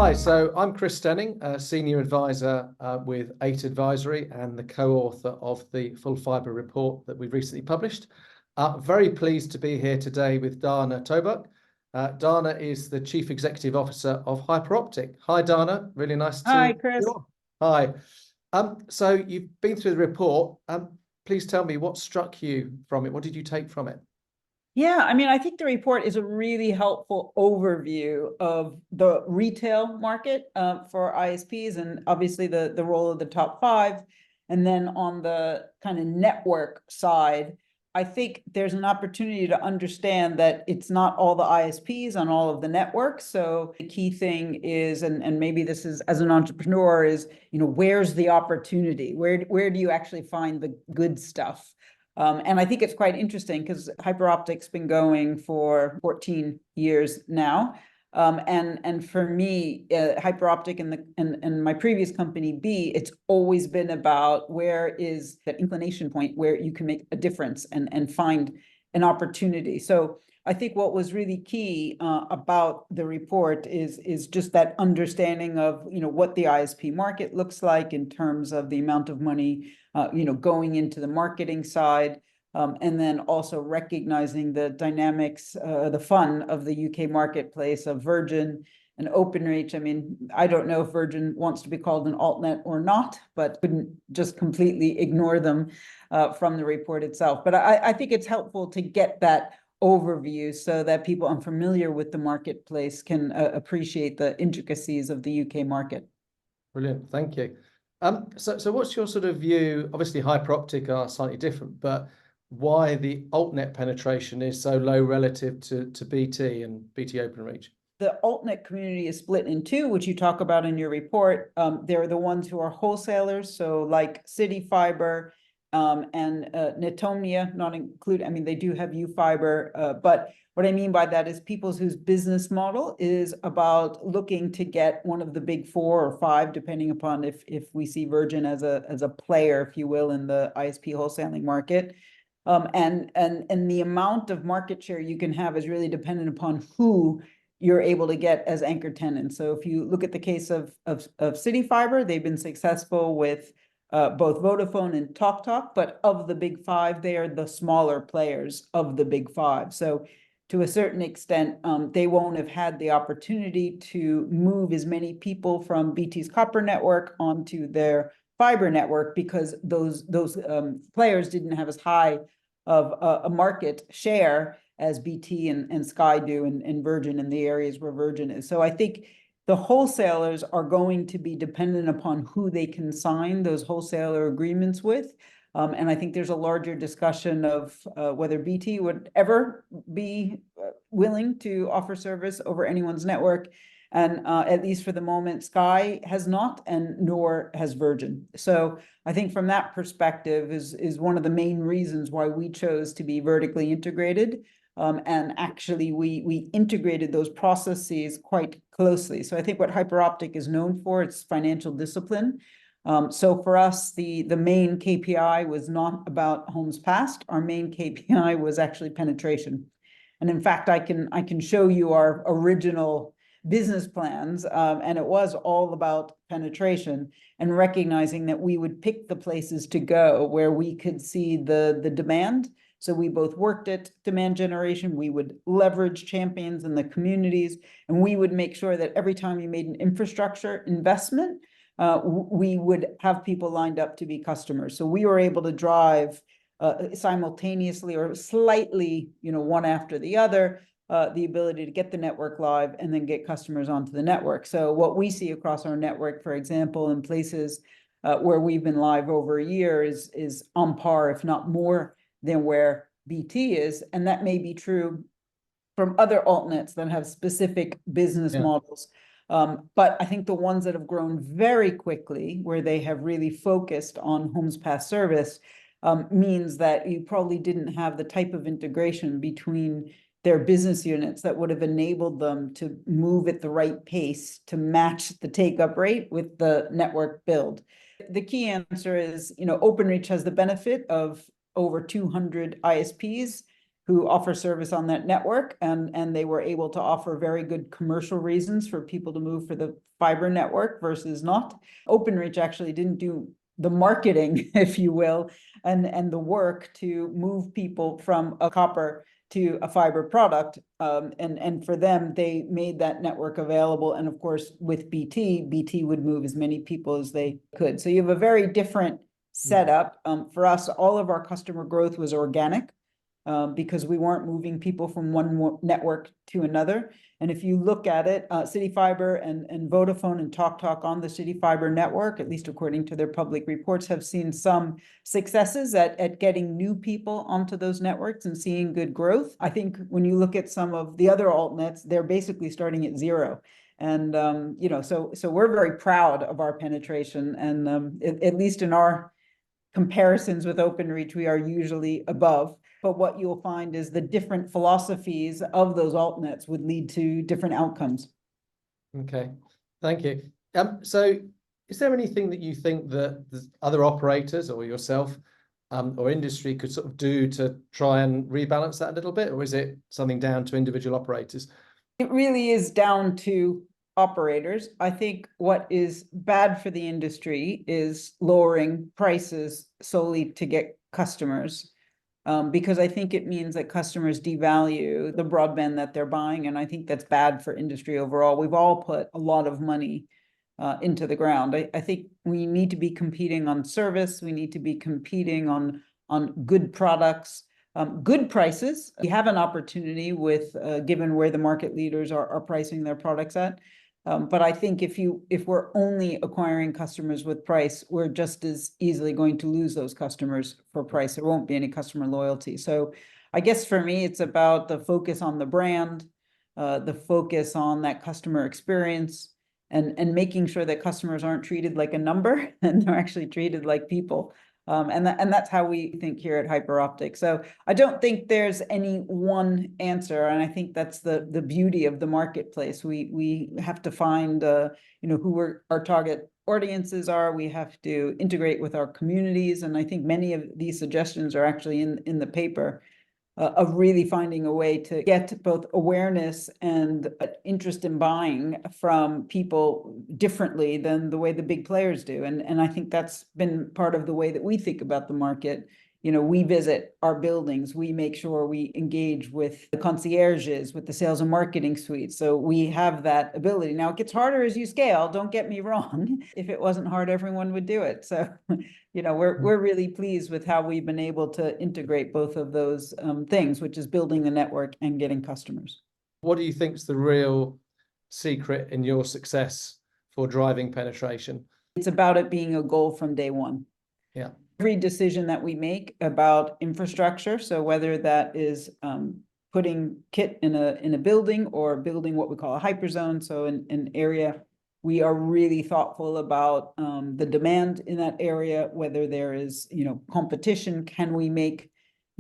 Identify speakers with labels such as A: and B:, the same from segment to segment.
A: Hi, so I'm Chris Stening, a senior advisor with 8 Advisory and the co-author of the Full Fibre report that we've recently published. Very pleased to be here today with Dana Tobak. Dana is the Chief Executive Officer of Hyperoptic. Hi, Dana. Really nice to
B: Hi, Chris.
A: Hi. So you've been through the report. Please tell me what struck you from it. What did you take from it?
B: Yeah, I mean, I think the report is a really helpful overview of the retail market for ISPs and obviously the role of the top 5. And then on the kind of network side, I think there's an opportunity to understand that it's not all the ISPs on all of the networks. So the key thing is, and maybe this is as an entrepreneur, is, where's the opportunity? Where do you actually find the good stuff? And I think it's quite interesting because Hyperoptic's been going for 14 years now. And for me, Hyperoptic and my previous company, B, it's always been about where is that inclination point where you can make a difference and find an opportunity. So I think what was really key about the report is just that understanding of what the ISP market looks like in terms of the amount of money going into the marketing side, and then also recognizing the dynamics, the fun of the UK marketplace of Virgin and Openreach. I mean, I don't know if Virgin wants to be called an altnet or not, but couldn't just completely ignore them from the report itself. But I think it's helpful to get that overview so that people unfamiliar with the marketplace can appreciate the intricacies of the UK market.
A: Brilliant, thank you. So what's your sort of view? Obviously, Hyperoptic are slightly different, but why the altnet penetration is so low relative to BT and BT Openreach?
B: The altnet community is split in 2, which you talk about in your report. They're the ones who are wholesalers, so like CityFibre and Netomnia, not included. I mean, they do have UFibre, but what I mean by that is people whose business model is about looking to get one of the big 4 or 5, depending upon if we see Virgin as a player, if you will, in the ISP wholesaling market. And the amount of market share you can have is really dependent upon who you're able to get as anchor tenants. So if you look at the case of CityFibre, they've been successful with both Vodafone and TalkTalk, but of the big 5, they are the smaller players of the big 5. So to a certain extent, they won't have had the opportunity to move as many people from BT's copper network onto their fiber network because those players didn't have as high of a market share as BT and Sky do and Virgin in the areas where Virgin is. So I think the wholesalers are going to be dependent upon who they can sign those wholesaler agreements with. And I think there's a larger discussion of whether BT would ever be willing to offer service over anyone's network. And at least for the moment, Sky has not, and nor has Virgin. So I think from that perspective is one of the main reasons why we chose to be vertically integrated. And actually, we integrated those processes quite closely. So I think what Hyperoptic is known for, it's financial discipline. So for us, the main KPI was not about homes passed. Our main KPI was actually penetration. And in fact, I can show you our original business plans, and it was all about penetration and recognizing that we would pick the places to go where we could see the demand. So we both worked at demand generation, we would leverage champions in the communities, and we would make sure that every time you made an infrastructure investment, we would have people lined up to be customers. So we were able to drive simultaneously or slightly, one after the other, the ability to get the network live and then get customers onto the network. So what we see across our network, for example, in places where we've been live over a year is on par, if not more, than where BT is. And that may be true from other altnets that have specific business models. But I think the ones that have grown very quickly, where they have really focused on homes passed service, means that you probably didn't have the type of integration between their business units that would have enabled them to move at the right pace to match the take-up rate with the network build. The key answer is, Openreach has the benefit of over 200 ISPs who offer service on that network, and they were able to offer very good commercial reasons for people to move for the fiber network versus not. Openreach actually didn't do the marketing, if you will, and the work to move people from a copper to a fiber product. And for them, they made that network available. And of course, with BT would move as many people as they could. So you have a very different setup. For us, all of our customer growth was organic, because we weren't moving people from one network to another. And if you look at it, CityFibre and Vodafone and TalkTalk on the CityFibre network, at least according to their public reports, have seen some successes at getting new people onto those networks and seeing good growth. I think when you look at some of the other altnets, they're basically starting at zero. And, so we're very proud of our penetration. And at least in our comparisons with Openreach, we are usually above. But what you'll find is the different philosophies of those altnets would lead to different outcomes.
A: Okay, thank you. So is there anything that you think that the other operators or yourself or industry could sort of do to try and rebalance that a little bit, or is it something down to individual operators?
B: It really is down to operators. I think what is bad for the industry is lowering prices solely to get customers. Because I think it means that customers devalue the broadband that they're buying, and I think that's bad for industry overall. We've all put a lot of money into the ground. I think we need to be competing on service. We need to be competing on good products, good prices. We have an opportunity with, given where the market leaders are pricing their products at. But I think if we're only acquiring customers with price, we're just as easily going to lose those customers for price. There won't be any customer loyalty. So I guess for me, it's about the focus on the brand, the focus on that customer experience, and making sure that customers aren't treated like a number and they're actually treated like people. And that's how we think here at Hyperoptic. So I don't think there's any one answer, and I think that's the beauty of the marketplace. We have to find who our target audiences are. We have to integrate with our communities, and I think many of these suggestions are actually in the paper, of really finding a way to get both awareness and interest in buying from people differently than the way the big players do. And I think that's been part of the way that we think about the market. We visit our buildings, we make sure we engage with the concierges, with the sales and marketing suite. So we have that ability. Now it gets harder as you scale, don't get me wrong. If it wasn't hard, everyone would do it. So, we're really pleased with how we've been able to integrate both of those things, which is building the network and getting customers.
A: What do you think is the real secret in your success for driving penetration?
B: It's about it being a goal from day one.
A: Yeah.
B: Every decision that we make about infrastructure, so whether that is putting kit in a building or building what we call a hyperzone, so an area, we are really thoughtful about the demand in that area, whether there is competition, can we make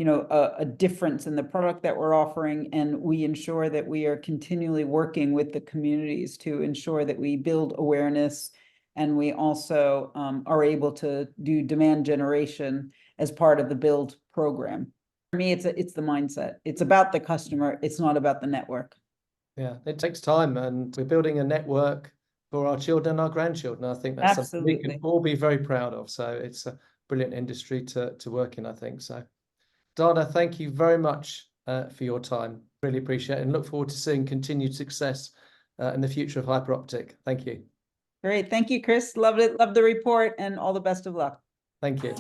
B: a difference in the product that we're offering, and we ensure that we are continually working with the communities to ensure that we build awareness. And we also are able to do demand generation as part of the build program. For me, it's the mindset. It's about the customer. It's not about the network.
A: Yeah, it takes time, and we're building a network for our children and our grandchildren. I think that's something we can all be very proud of. So it's a brilliant industry to work in, I think. So Dana, thank you very much for your time. Really appreciate it, and look forward to seeing continued success in the future of Hyperoptic. Thank you.
B: Great. Thank you, Chris. Loved it. Love the report, and all the best of luck.
A: Thank you.